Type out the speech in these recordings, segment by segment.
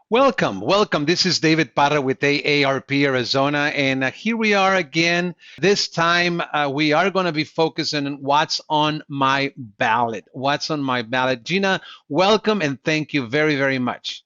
Welcome, welcome. This is David Parra with AARP Arizona, and here we are again. This time we are going to be focusing on what's on my ballot. What's on my ballot? Gina, welcome and thank you very, very much.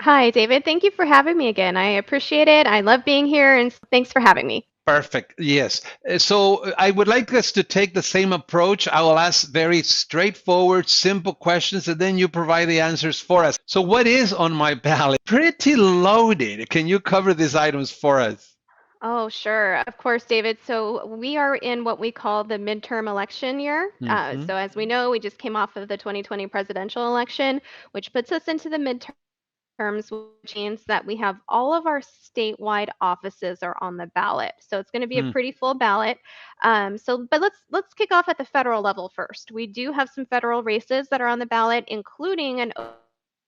Hi, David. Thank you for having me again. I appreciate it. I love being here, and thanks for having me. Perfect. Yes. So I would like us to take the same approach. I will ask very straightforward, simple questions, and then you provide the answers for us. So, what is on my ballot? Pretty loaded. Can you cover these items for us? Oh, sure. Of course, David. So we are in what we call the midterm election year. Hmm. So as we know, we just came off of the 2020 presidential election, which puts us into the midterms, which means that we have all of our statewide offices are on the ballot. So it's going to be a pretty full ballot. But let's kick off at the federal level first. We do have some federal races that are on the ballot, including an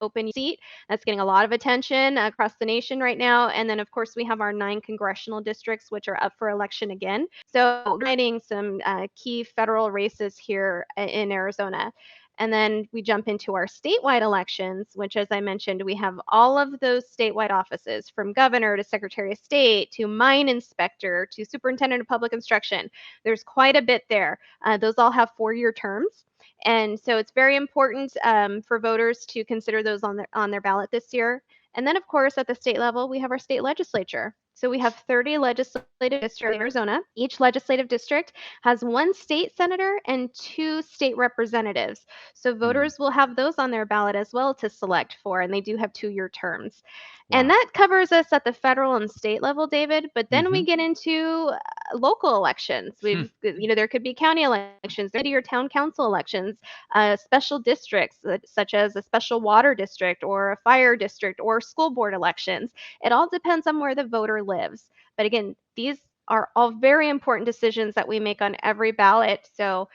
open seat that's getting a lot of attention across the nation right now. And then, of course, we have our 9 congressional districts, which are up for election again. So, writing some key federal races here in Arizona. And then we jump into our statewide elections, which, as I mentioned, we have all of those statewide offices from governor to secretary of state to mine inspector to superintendent of public instruction. There's quite a bit there. Those all have 4-year terms. And so it's very important for voters to consider those on their ballot this year. And then, of course, at the state level, we have our state legislature. So we have 30 legislative districts in Arizona. Each legislative district has 1 state senator and 2 state representatives. So Mm. voters will have those on their ballot as well to select for, and they do have 2-year terms. And Wow. that covers us at the federal and state level, David. But then we Hmm. get into local elections. There could be county elections, city or town council elections, special districts such as a special water district or a fire district or school board elections. It all depends on where the voter lives. But again, these are all very important decisions that we make on every ballot. So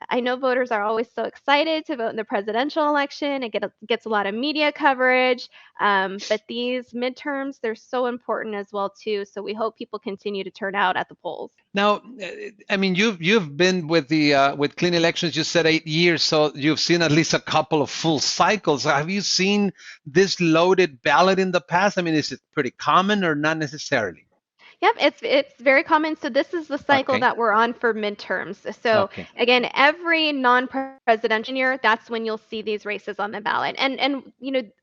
I know voters are always so excited to vote in the presidential election. Gets a lot of media coverage, but these midterms, they're so important as well too. So we hope people continue to turn out at the polls. Now, I mean, you've been with the with clean elections. You said 8 years, so you've seen at least a couple of full cycles. Have you seen this loaded ballot in the past? I mean, is it pretty common or not necessarily? Yep, it's very common. So this is the cycle Okay. that we're on for midterms. So Okay. again, every non-presidential year, that's when you'll see these races on the ballot. And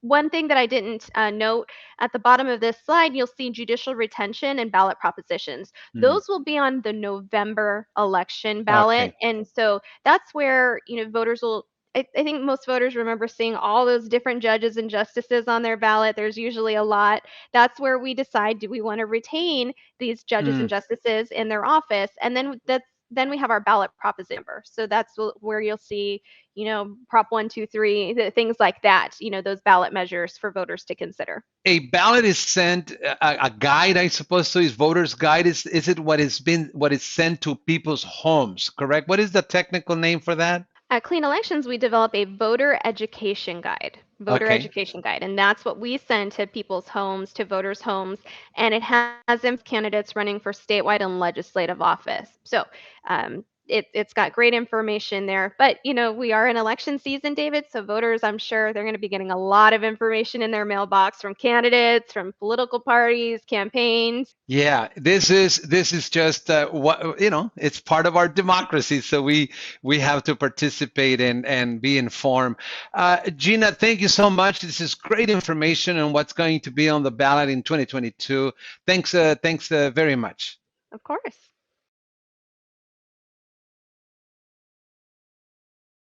one thing that I didn't note at the bottom of this slide, you'll see judicial retention and ballot propositions. Mm. Those will be on the November election ballot, Okay. and so that's where voters will. I think most voters remember seeing all those different judges and justices on their ballot. There's usually a lot. That's where we decide, do we want to retain these judges and Mm. justices in their office? And then we have our ballot proposition number. So that's where you'll see, Prop 123, things like that, those ballot measures for voters to consider. A ballot is sent, a guide, I suppose, so is voter's guide. Is it what is sent to people's homes, correct? What is the technical name for that? At Clean Elections, we develop a voter Okay. education guide, and that's what we send to people's homes, to voters' homes, and it has them candidates running for statewide and legislative office. So it's got great information there. But we are in election season, David. So voters, I'm sure they're going to be getting a lot of information in their mailbox from candidates, from political parties, campaigns. Yeah, this is just what it's part of our democracy, so we have to participate and be informed. Gina, thank you so much. This is great information on what's going to be on the ballot in 2022. Thanks very much. Of course.